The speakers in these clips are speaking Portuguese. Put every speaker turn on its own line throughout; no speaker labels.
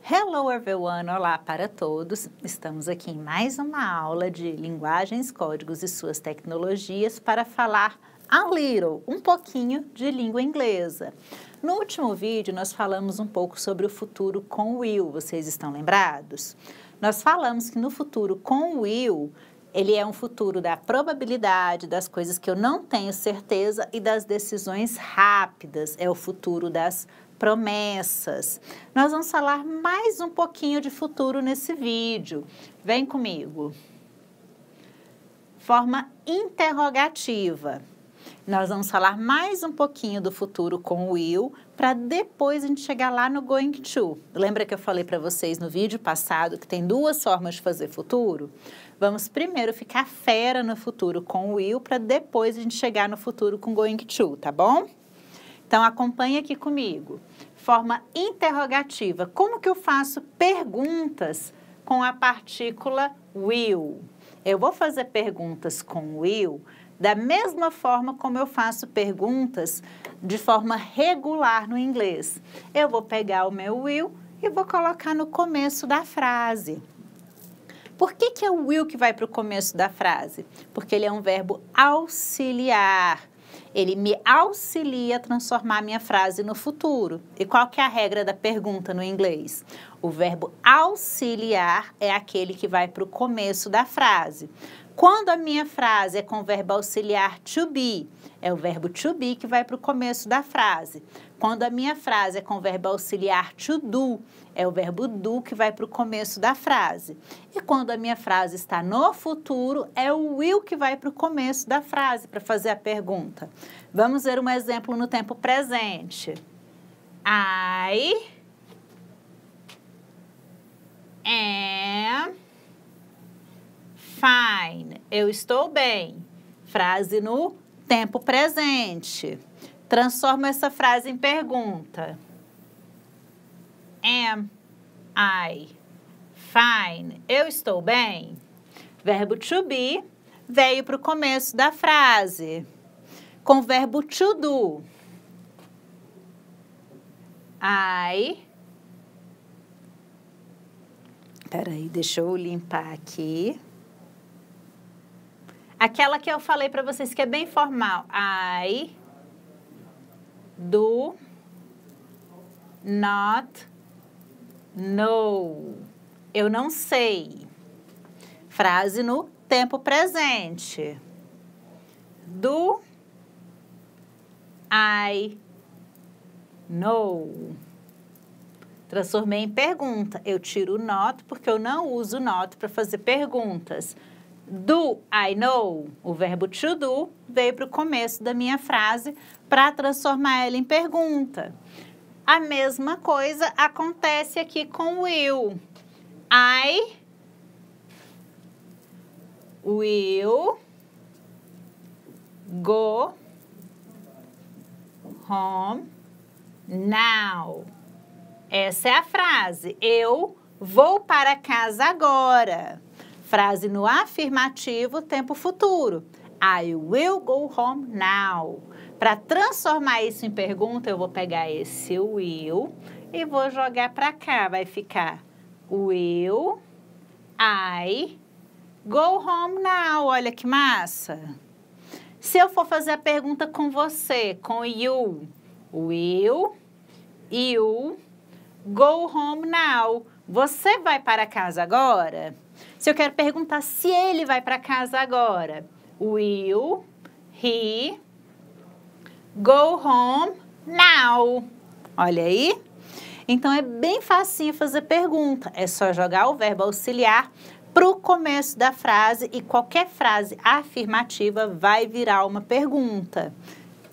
Hello everyone, olá para todos. Estamos aqui em mais uma aula de linguagens, códigos e suas tecnologias para falar a little, um pouquinho de língua inglesa. No último vídeo nós falamos um pouco sobre o futuro com will, vocês estão lembrados? Nós falamos que no futuro com will, ele é um futuro da probabilidade, das coisas que eu não tenho certeza e das decisões rápidas, é o futuro das promessas. Nós vamos falar mais um pouquinho de futuro nesse vídeo. Vem comigo. Forma interrogativa. Nós vamos falar mais um pouquinho do futuro com will, para depois a gente chegar lá no going to. Lembra que eu falei para vocês no vídeo passado que tem duas formas de fazer futuro? Vamos primeiro ficar fera no futuro com will, para depois a gente chegar no futuro com going to, tá bom? Então, acompanhe aqui comigo. Forma interrogativa. Como que eu faço perguntas com a partícula will? Eu vou fazer perguntas com will da mesma forma como eu faço perguntas de forma regular no inglês. Eu vou pegar o meu will e vou colocar no começo da frase. Por que é o will que vai para o começo da frase? Porque ele é um verbo auxiliar. Ele me auxilia a transformar minha frase no futuro. E qual que é a regra da pergunta no inglês? O verbo auxiliar é aquele que vai para o começo da frase. Quando a minha frase é com o verbo auxiliar to be, é o verbo to be que vai para o começo da frase. Quando a minha frase é com o verbo auxiliar to do, é o verbo do que vai para o começo da frase. E quando a minha frase está no futuro, é o will que vai para o começo da frase para fazer a pergunta. Vamos ver um exemplo no tempo presente. I am fine. Eu estou bem. Frase no tempo presente. Transforma essa frase em pergunta. Am I fine? Eu estou bem? Verbo to be veio para o começo da frase. Com o verbo to do. Peraí, deixa eu limpar aqui. Aquela que eu falei para vocês que é bem formal. I do not know. Eu não sei. Frase no tempo presente. Do I know? Transformei em pergunta. Eu tiro o not porque eu não uso not para fazer perguntas. Do I know? O verbo to do veio para o começo da minha frase para transformar ela em pergunta. A mesma coisa acontece aqui com will. I will go home now. Essa é a frase. Eu vou para casa agora. Frase no afirmativo, tempo futuro. I will go home now. Para transformar isso em pergunta, eu vou pegar esse will e vou jogar para cá. Vai ficar will I go home now. Olha que massa. Se eu for fazer a pergunta com você, com you, will you go home now? Você vai para casa agora? Se eu quero perguntar se ele vai para casa agora, will he go home now? Olha aí. Então, é bem facinho fazer pergunta. É só jogar o verbo auxiliar para o começo da frase e qualquer frase afirmativa vai virar uma pergunta.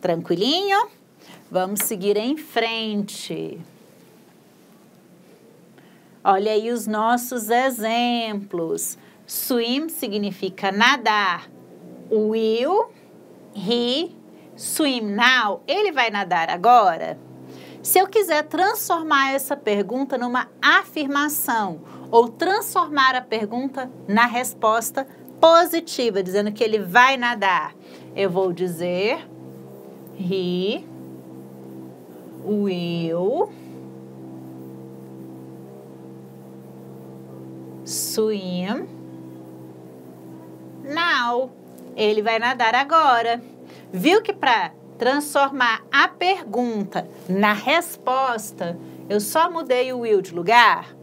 Tranquilinho? Vamos seguir em frente. Olha aí os nossos exemplos. Swim significa nadar. Will he swim now? Ele vai nadar agora? Se eu quiser transformar essa pergunta numa afirmação ou transformar a pergunta na resposta positiva, dizendo que ele vai nadar, eu vou dizer he will swim now. Ele vai nadar agora. Viu que para transformar a pergunta na resposta, eu só mudei o will de lugar?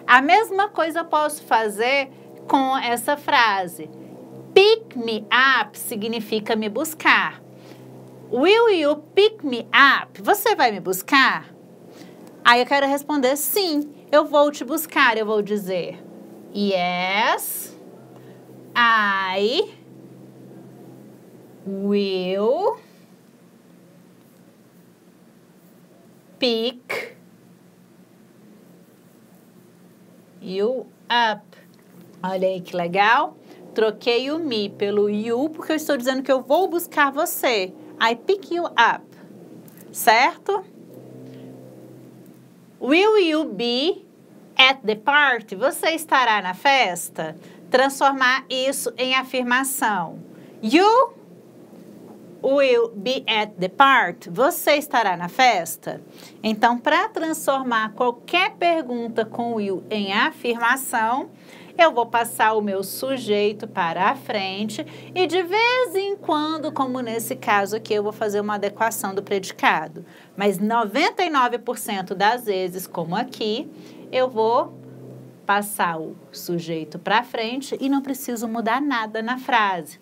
A mesma coisa eu posso fazer com essa frase. Pick me up significa me buscar. Will you pick me up? Você vai me buscar? Aí eu quero responder sim, eu vou te buscar. Eu vou dizer yes, I will pick you up. Olha aí que legal. Troquei o me pelo you, porque eu estou dizendo que eu vou buscar você. I pick you up. Certo? Will you be at the party? Você estará na festa? Transformar isso em afirmação. You will be at the party? Você estará na festa? Então, para transformar qualquer pergunta com will em afirmação, eu vou passar o meu sujeito para a frente e de vez em quando, como nesse caso aqui, eu vou fazer uma adequação do predicado. Mas 99% das vezes, como aqui, eu vou passar o sujeito para frente e não preciso mudar nada na frase.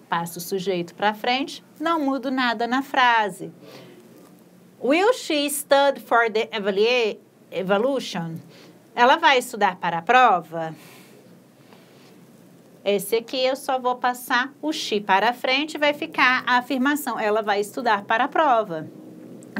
Passo o sujeito para frente, não mudo nada na frase. Will she study for the evaluation? Ela vai estudar para a prova? Esse aqui eu só vou passar o she para frente e vai ficar a afirmação. Ela vai estudar para a prova.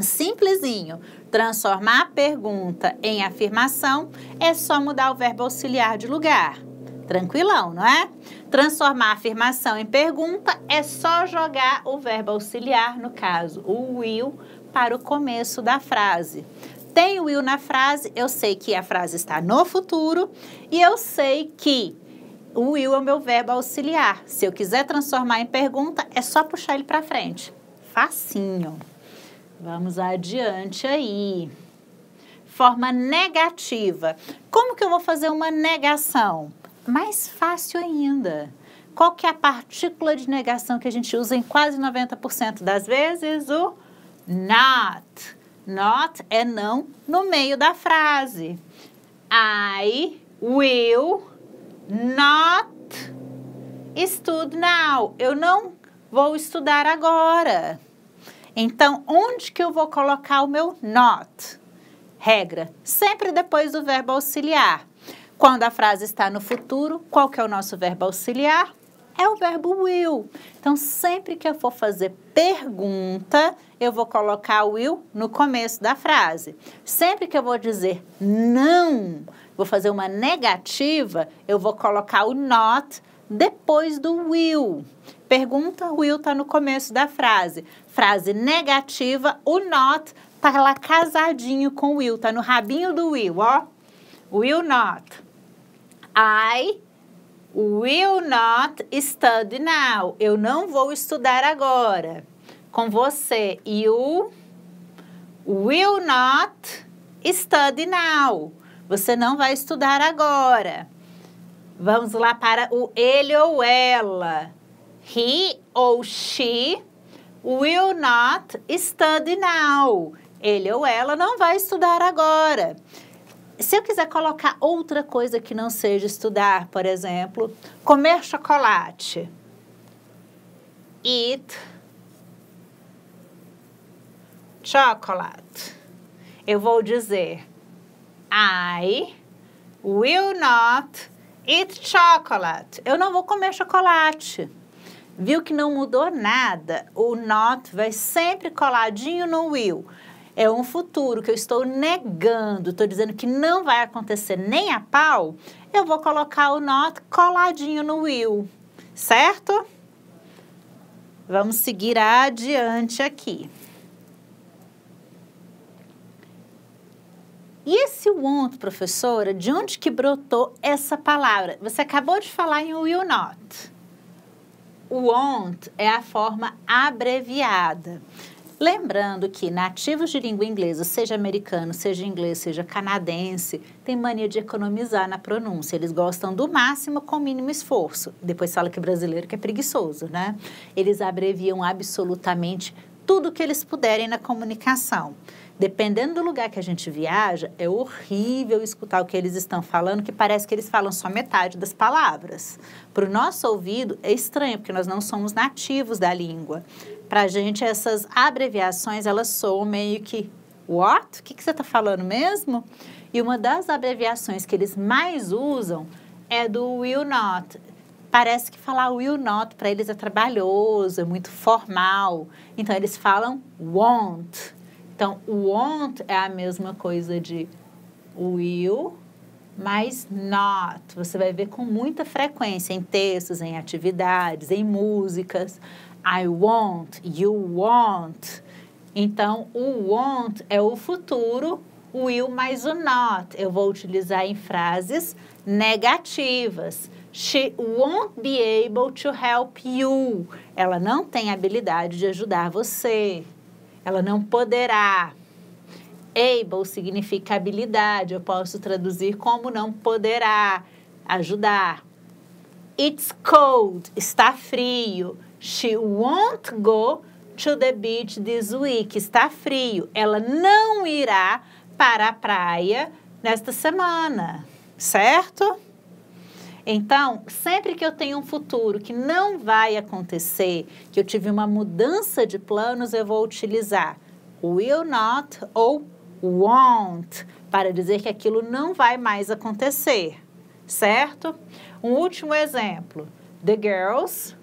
Simplesinho. Transformar a pergunta em afirmação é só mudar o verbo auxiliar de lugar. Tranquilão, não é? Transformar a afirmação em pergunta é só jogar o verbo auxiliar, no caso, o will, para o começo da frase. Tem o will na frase, eu sei que a frase está no futuro e eu sei que o will é o meu verbo auxiliar. Se eu quiser transformar em pergunta, é só puxar ele para frente. Facinho. Vamos adiante aí. Forma negativa. Como que eu vou fazer uma negação? Mais fácil ainda. Qual que é a partícula de negação que a gente usa em quase 90% das vezes? O not. Not é não no meio da frase. I will not study now. Eu não vou estudar agora. Então, onde que eu vou colocar o meu not? Regra, sempre depois do verbo auxiliar. Quando a frase está no futuro, qual que é o nosso verbo auxiliar? É o verbo will. Então, sempre que eu for fazer pergunta, eu vou colocar o will no começo da frase. Sempre que eu vou dizer não, vou fazer uma negativa, eu vou colocar o not depois do will. Pergunta, o will está no começo da frase. Frase negativa, o not está lá casadinho com o will, está no rabinho do will, ó. Will not. I will not study now. Eu não vou estudar agora. Com você, you will not study now. Você não vai estudar agora. Vamos lá para o ele ou ela. He ou she will not study now. Ele ou ela não vai estudar agora. Se eu quiser colocar outra coisa que não seja estudar, por exemplo, comer chocolate. Eat chocolate. Eu vou dizer I will not eat chocolate. Eu não vou comer chocolate. Viu que não mudou nada? O not vai sempre coladinho no will. É um futuro que eu estou negando, estou dizendo que não vai acontecer nem a pau, eu vou colocar o not coladinho no will, certo? Vamos seguir adiante aqui. E esse want, professora, de onde que brotou essa palavra? Você acabou de falar em will not. O want é a forma abreviada. Lembrando que nativos de língua inglesa, seja americano, seja inglês, seja canadense, tem mania de economizar na pronúncia. Eles gostam do máximo com o mínimo esforço. Depois fala que é brasileiro que é preguiçoso, né? Eles abreviam absolutamente tudo que eles puderem na comunicação. Dependendo do lugar que a gente viaja, é horrível escutar o que eles estão falando, que parece que eles falam só metade das palavras. Para o nosso ouvido, é estranho, porque nós não somos nativos da língua. Para a gente, essas abreviações, elas soam meio que, what? O que você está falando mesmo? E uma das abreviações que eles mais usam é do will not. Parece que falar will not para eles é trabalhoso, é muito formal. Então, eles falam won't. Então, o won't é a mesma coisa de will, mas not. Você vai ver com muita frequência em textos, em atividades, em músicas. I won't, you won't. Então, o won't é o futuro, o will mais o not. Eu vou utilizar em frases negativas. She won't be able to help you. Ela não tem habilidade de ajudar você. Ela não poderá. Able significa habilidade. Eu posso traduzir como não poderá ajudar. It's cold. Está frio. She won't go to the beach this week. Está frio. Ela não irá para a praia nesta semana. Certo? Então, sempre que eu tenho um futuro que não vai acontecer, que eu tive uma mudança de planos, eu vou utilizar will not ou won't para dizer que aquilo não vai mais acontecer, certo? Um último exemplo. The girls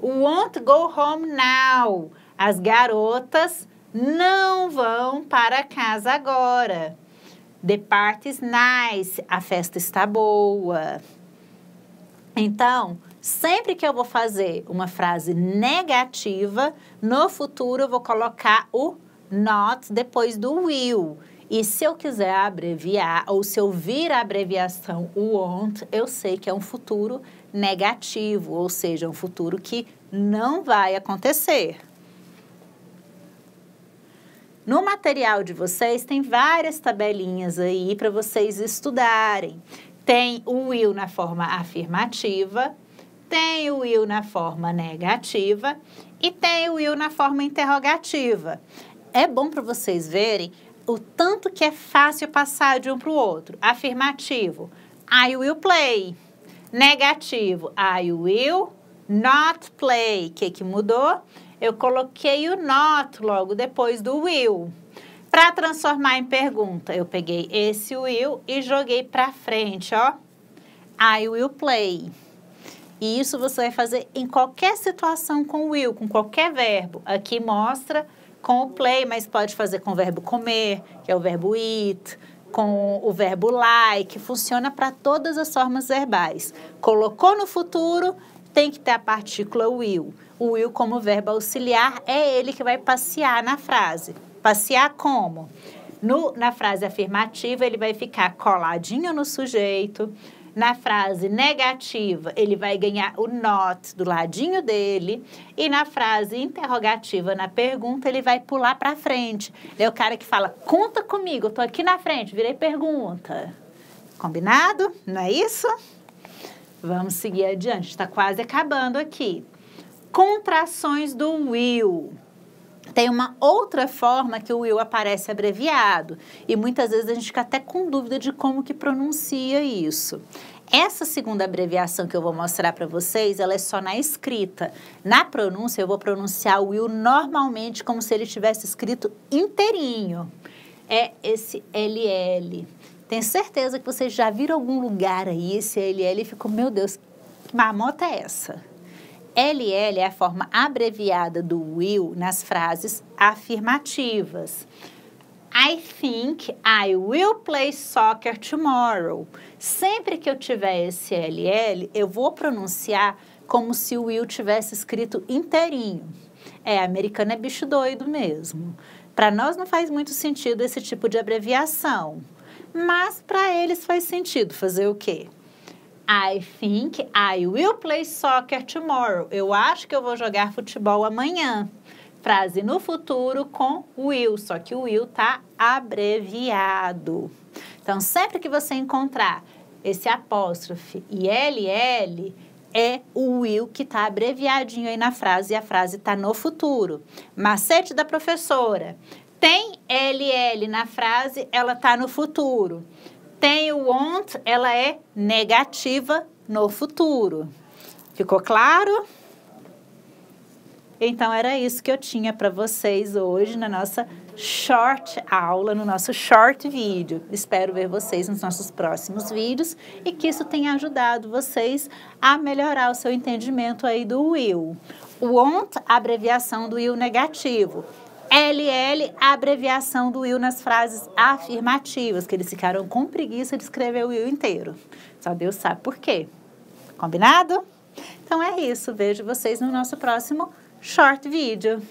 won't go home now. As garotas não vão para casa agora. The party's nice. A festa está boa. Então, sempre que eu vou fazer uma frase negativa, no futuro eu vou colocar o not depois do will. E se eu quiser abreviar, ou se eu vir a abreviação won't, eu sei que é um futuro negativo, ou seja, um futuro que não vai acontecer. No material de vocês tem várias tabelinhas aí para vocês estudarem. Tem o will na forma afirmativa, tem o will na forma negativa e tem o will na forma interrogativa. É bom para vocês verem o tanto que é fácil passar de um para o outro. Afirmativo, I will play. Negativo, I will not play. O que mudou? Eu coloquei o not logo depois do will. Para transformar em pergunta, eu peguei esse will e joguei para frente, ó. I will play. E isso você vai fazer em qualquer situação com will, com qualquer verbo. Aqui mostra com o play, mas pode fazer com o verbo comer, que é o verbo eat, com o verbo like, funciona para todas as formas verbais. Colocou no futuro, tem que ter a partícula will. O will como verbo auxiliar é ele que vai passear na frase. Passear como? Na frase afirmativa, ele vai ficar coladinho no sujeito. Na frase negativa, ele vai ganhar o not do ladinho dele. E na frase interrogativa, na pergunta, ele vai pular para frente. É o cara que fala, conta comigo, eu tô aqui na frente, virei pergunta. Combinado? Não é isso? Vamos seguir adiante, está quase acabando aqui. Contrações do will. Tem uma outra forma que o will aparece abreviado e muitas vezes a gente fica até com dúvida de como que pronuncia isso. Essa segunda abreviação que eu vou mostrar para vocês, ela é só na escrita. Na pronúncia, eu vou pronunciar o will normalmente como se ele tivesse escrito inteirinho. É esse LL. Tenho certeza que vocês já viram algum lugar aí esse LL e ficou, meu Deus, que marmota é essa? LL é a forma abreviada do will nas frases afirmativas. I think I will play soccer tomorrow. Sempre que eu tiver esse LL, eu vou pronunciar como se o will tivesse escrito inteirinho. Americano é bicho doido mesmo. Para nós não faz muito sentido esse tipo de abreviação, mas para eles faz sentido. Fazer o quê? I think I will play soccer tomorrow. Eu acho que eu vou jogar futebol amanhã. frase no futuro com will, só que o will tá abreviado. Então, sempre que você encontrar esse apóstrofe e LL, é o will que tá abreviadinho aí na frase e a frase tá no futuro. Macete da professora. Tem LL na frase, ela tá no futuro. Tem o won't, ela é negativa no futuro. Ficou claro? Então, era isso que eu tinha para vocês hoje na nossa short aula, no nosso short vídeo. Espero ver vocês nos nossos próximos vídeos e que isso tenha ajudado vocês a melhorar o seu entendimento aí do will. O won't, a abreviação do will negativo. LL, a abreviação do will nas frases afirmativas, que eles ficaram com preguiça de escrever o will inteiro. Só Deus sabe por quê. Combinado? Então é isso. Vejo vocês no nosso próximo short vídeo.